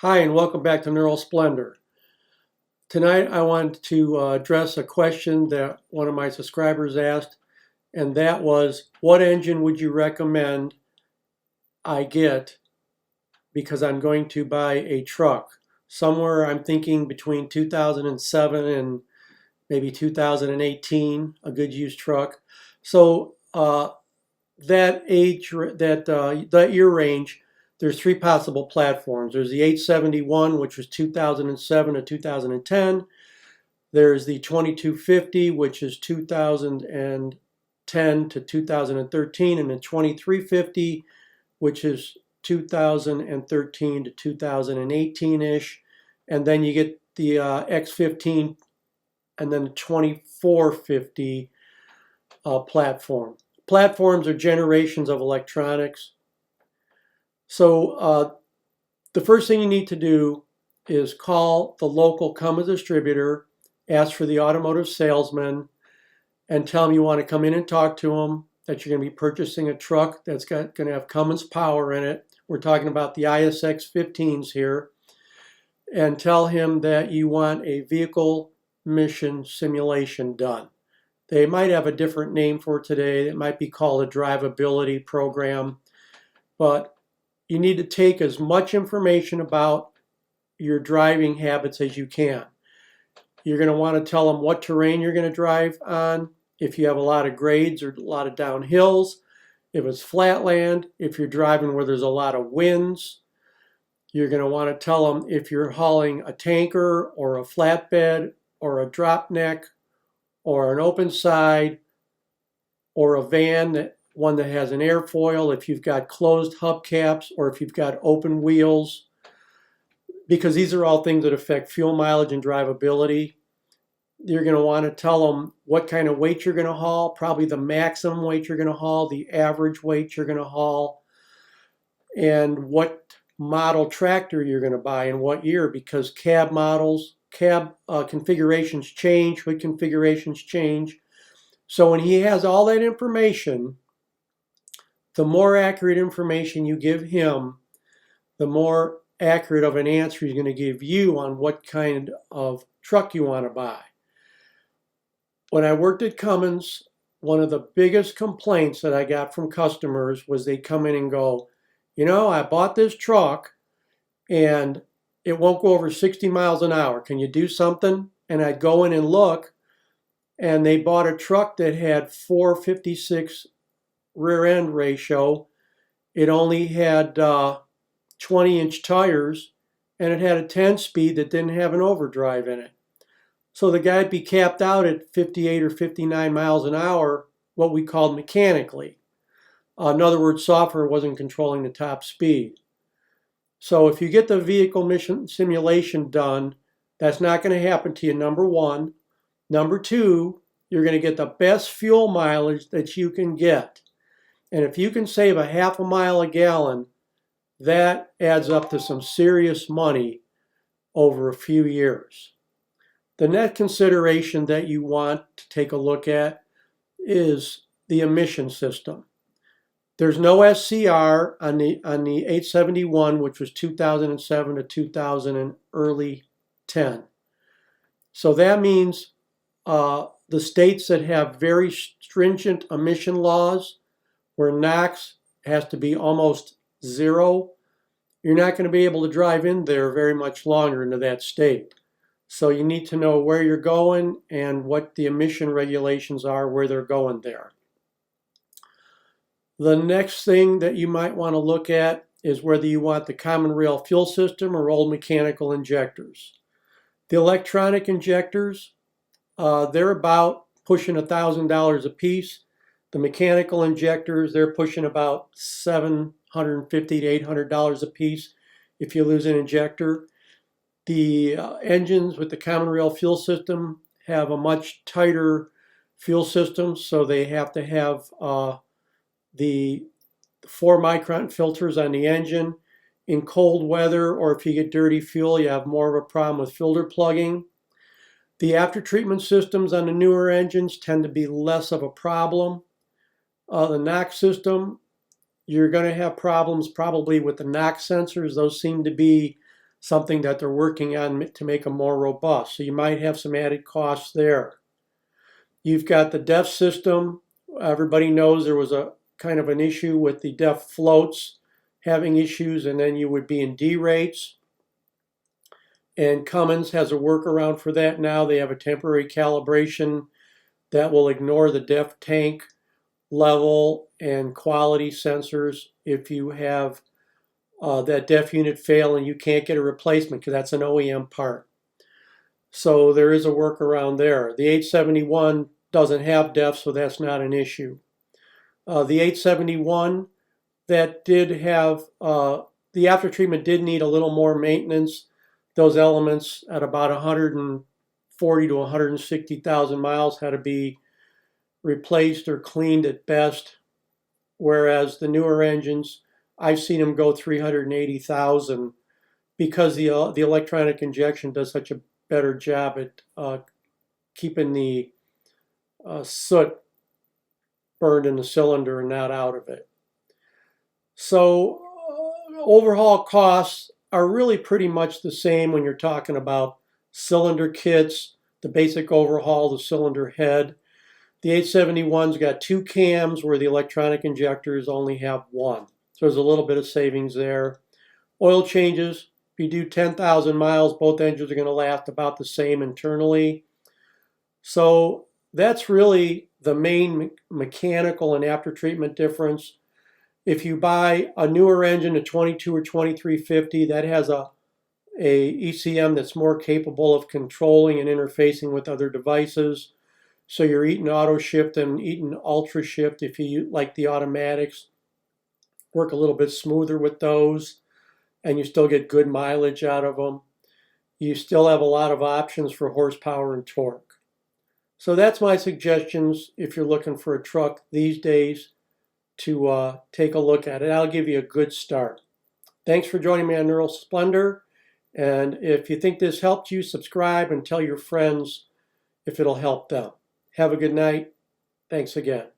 Hi, and welcome back to Neural Splendor. Tonight, I want to address a question that one of my subscribers asked, and that was, what engine would you recommend I get because I'm going to buy a truck? Somewhere I'm thinking between 2007 and maybe 2018, a good used truck. So that year range, there's three possible platforms. There's the 871, which was 2007 to 2010. There's the 2250, which is 2010 to 2013, and the 2350, which is 2013 to 2018-ish. And then you get the X15 and then the 2450 platform. Platforms are generations of electronics. So the first thing you need to do is call the local Cummins distributor, ask for the automotive salesman, and tell them you want to come in and talk to them, that you're going to be purchasing a truck that's going to have Cummins power in it. We're talking about the ISX 15s here. And tell him that you want a vehicle emission simulation done. They might have a different name for it today. It might be called a drivability program. But you need to take as much information about your driving habits as you can. You're going to want to tell them what terrain you're going to drive on, if you have a lot of grades or a lot of downhills, if it's flatland, if you're driving where there's a lot of winds. You're going to want to tell them if you're hauling a tanker or a flatbed or a drop neck or an open side or a van, one that has an airfoil, if you've got closed hubcaps or if you've got open wheels, because these are all things that affect fuel mileage and drivability. You're going to want to tell them what kind of weight you're going to haul, probably the maximum weight you're going to haul, the average weight you're going to haul, and what model tractor you're going to buy in what year, because cab configurations change, hood configurations change. So when he has all that information, the more accurate information you give him, the more accurate of an answer he's going to give you on what kind of truck you want to buy. When I worked at Cummins, one of the biggest complaints that I got from customers was they come in and go, I bought this truck and it won't go over 60 miles an hour. Can you do something? And I'd go in and look, and they bought a truck that had 456 rear end ratio. It only had 20-inch tires, and it had a 10-speed that didn't have an overdrive in it. So the guy'd be capped out at 58 or 59 miles an hour, what we called mechanically. In other words, software wasn't controlling the top speed. So if you get the vehicle emission simulation done, that's not going to happen to you, number one. Number two, you're going to get the best fuel mileage that you can get. And if you can save a half a mile a gallon, that adds up to some serious money over a few years. The next consideration that you want to take a look at is the emission system. There's no SCR on the 871, which was 2007 to 2000 and early 10. So that means the states that have very stringent emission laws, where NOx has to be almost zero, you're not going to be able to drive in there very much longer into that state. So you need to know where you're going and what the emission regulations are, where they're going there. The next thing that you might want to look at is whether you want the common rail fuel system or old mechanical injectors. The electronic injectors, they're about pushing $1,000 a piece. The mechanical injectors, they're pushing about $750 to $800 a piece if you lose an injector. The engines with the common rail fuel system have a much tighter fuel system, so they have to have the 4-micron filters on the engine. In cold weather, or if you get dirty fuel, you have more of a problem with filter plugging. The after-treatment systems on the newer engines tend to be less of a problem. The NOx system, you're going to have problems probably with the NOx sensors. Those seem to be something that they're working on to make them more robust. So you might have some added costs there. You've got the DEF system. Everybody knows there was a kind of an issue with the DEF floats having issues, and then you would be in D rates. And Cummins has a workaround for that now. They have a temporary calibration that will ignore the DEF tank level and quality sensors if you have that DEF unit fail and you can't get a replacement because that's an OEM part. So there is a workaround there. The 871 doesn't have DEF, so that's not an issue. The 871 that did have, the after treatment did need a little more maintenance. Those elements at about 140 to 160,000 miles had to be replaced or cleaned at best, whereas the newer engines, I've seen them go 380,000 because the electronic injection does such a better job at keeping the soot burned in the cylinder and not out of it. So overhaul costs are really pretty much the same when you're talking about cylinder kits, the basic overhaul, the cylinder head. The 871's got 2 cams where the electronic injectors only have 1. So there's a little bit of savings there. Oil changes, if you do 10,000 miles, both engines are going to last about the same internally. So that's really the main mechanical and after treatment difference. If you buy a newer engine, a 22 or 2350, that has a ECM that's more capable of controlling and interfacing with other devices. So you're eating auto shift and eating ultra shift if you like the automatics. Work a little bit smoother with those, and you still get good mileage out of them. You still have a lot of options for horsepower and torque. So that's my suggestions if you're looking for a truck these days to take a look at it. I'll give you a good start. Thanks for joining me on Neural Splendor. And if you think this helped you, subscribe and tell your friends if it'll help them. Have a good night. Thanks again.